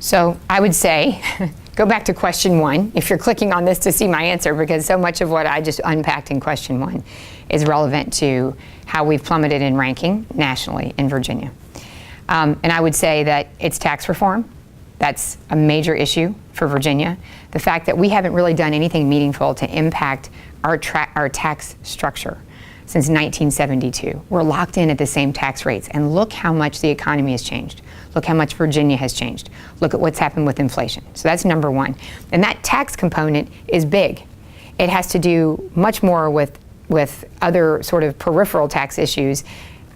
So I would say, go back to question one, if you're clicking on this to see my answer, because so much of what I just unpacked in question one is relevant to how we've plummeted in ranking nationally in Virginia. And I would say that it's tax reform. That's a major issue for Virginia. The fact that we haven't really done anything meaningful to impact our tax structure since 1972. We're locked in at the same tax rates, and look how much the economy has changed. Look how much Virginia has changed. Look at what's happened with inflation. So that's number one. And that tax component is big. It has to do much more with other sort of peripheral tax issues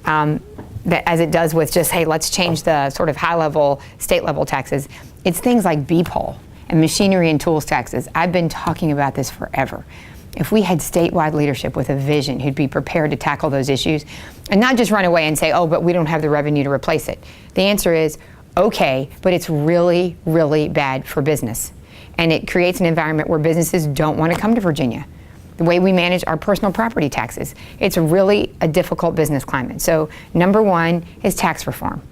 as it does with just, hey, let's change the sort of high-level, state-level taxes. It's things like BPOL and machinery and tools taxes. I've been talking about this forever. If we had statewide leadership with a vision who'd be prepared to tackle those issues and not just run away and say, oh, but we don't have the revenue to replace it. The answer is, okay, but it's really, really bad for business. And it creates an environment where businesses don't want to come to Virginia. The way we manage our personal property taxes, it's really a difficult business climate. So number one is tax reform.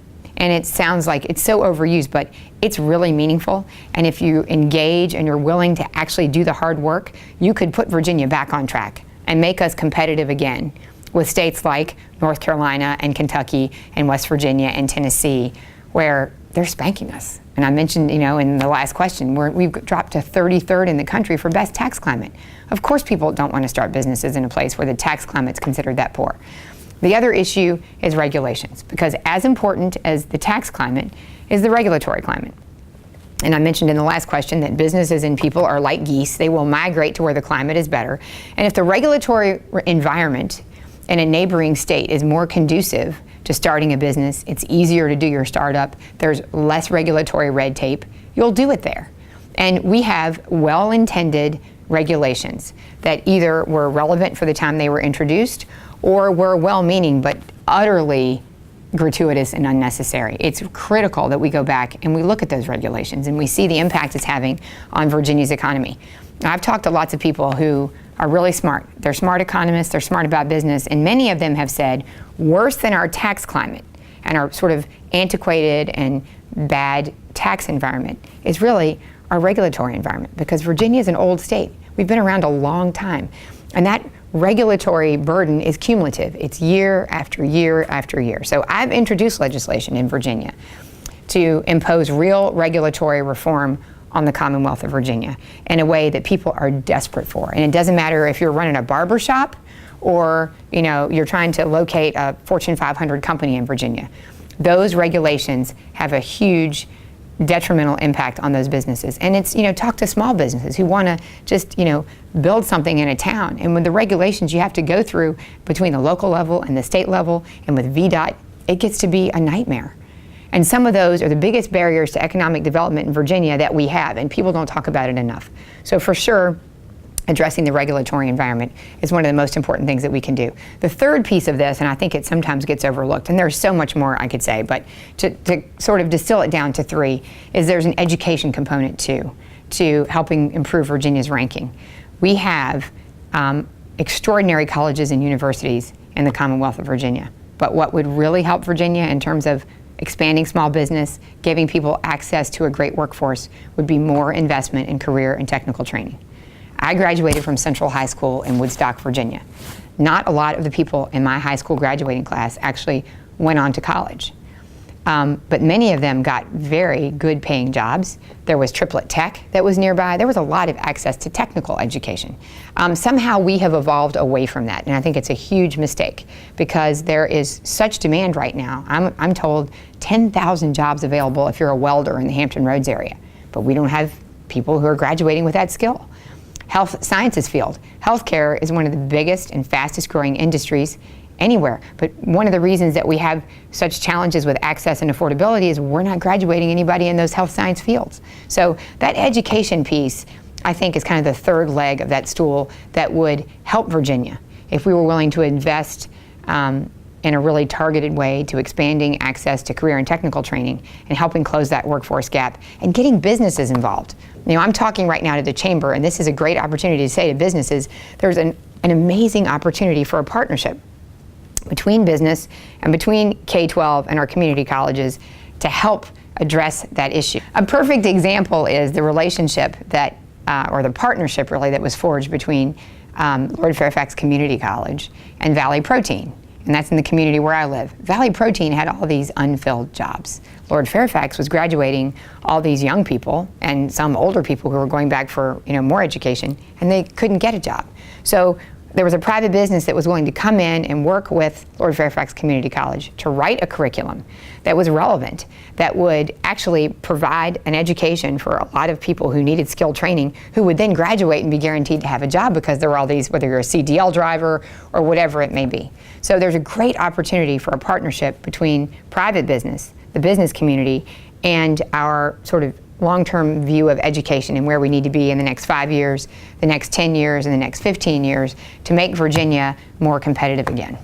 And it sounds like it's so overused, but it's really meaningful. And if you engage and you're willing to actually do the hard work, you could put Virginia back on track and make us competitive again with states like North Carolina and Kentucky and West Virginia and Tennessee, where they're spanking us. And I mentioned, in the last question, we've dropped to 33rd in the country for best tax climate. Of course people don't want to start businesses in a place where the tax climate's considered that poor. The other issue is regulations, because as important as the tax climate is the regulatory climate. And I mentioned in the last question that businesses and people are like geese. They will migrate to where the climate is better. And if the regulatory environment in a neighboring state is more conducive to starting a business, it's easier to do your startup, there's less regulatory red tape, you'll do it there. And we have well-intended regulations that either were relevant for the time they were introduced or were well-meaning but utterly gratuitous and unnecessary. It's critical that we go back and we look at those regulations and we see the impact it's having on Virginia's economy. Now, I've talked to lots of people who are really smart. They're smart economists, they're smart about business, and many of them have said worse than our tax climate and our sort of antiquated and bad tax environment is really our regulatory environment, because Virginia is an old state. We've been around a long time, and that regulatory burden is cumulative. It's year after year after year. So I've introduced legislation in Virginia to impose real regulatory reform on the Commonwealth of Virginia in a way that people are desperate for. And it doesn't matter if you're running a barber shop or you're trying to locate a Fortune 500 company in Virginia. Those regulations have a huge detrimental impact on those businesses. And it's, talk to small businesses who want to just, build something in a town. And with the regulations you have to go through between the local level and the state level and with VDOT, it gets to be a nightmare. And some of those are the biggest barriers to economic development in Virginia that we have, and people don't talk about it enough. So for sure, addressing the regulatory environment is one of the most important things that we can do. The third piece of this, and I think it sometimes gets overlooked, and there's so much more I could say, but to sort of distill it down to three, is there's an education component too, to helping improve Virginia's ranking. We have extraordinary colleges and universities in the Commonwealth of Virginia, but what would really help Virginia in terms of expanding small business, giving people access to a great workforce, would be more investment in career and technical training. I graduated from Central High School in Woodstock, Virginia. Not a lot of the people in my high school graduating class actually went on to college. But many of them got very good paying jobs. There was Triplet Tech that was nearby. There was a lot of access to technical education. Somehow we have evolved away from that, and I think it's a huge mistake because there is such demand right now. I'm told 10,000 jobs available if you're a welder in the Hampton Roads area, but we don't have people who are graduating with that skill. Health sciences field. Healthcare is one of the biggest and fastest growing industries anywhere. But one of the reasons that we have such challenges with access and affordability is we're not graduating anybody in those health science fields. So that education piece, I think, is kind of the third leg of that stool that would help Virginia if we were willing to invest in a really targeted way to expanding access to career and technical training and helping close that workforce gap and getting businesses involved. I'm talking right now to the chamber, and this is a great opportunity to say to businesses, there's an amazing opportunity for a partnership between business and between K-12 and our community colleges to help address that issue. A perfect example is the relationship that, or the partnership really, that was forged between Lord Fairfax Community College and Valley Protein. And that's in the community where I live. Valley Protein had all these unfilled jobs. Lord Fairfax was graduating all these young people and some older people who were going back for more education, and they couldn't get a job. So there was a private business that was willing to come in and work with Lord Fairfax Community College to write a curriculum that was relevant, that would actually provide an education for a lot of people who needed skilled training, who would then graduate and be guaranteed to have a job because there were all these, whether you're a CDL driver or whatever it may be. So there's a great opportunity for a partnership between private business, the business community, and our sort of long-term view of education and where we need to be in the next 5 years, the next 10 years, and the next 15 years to make Virginia more competitive again.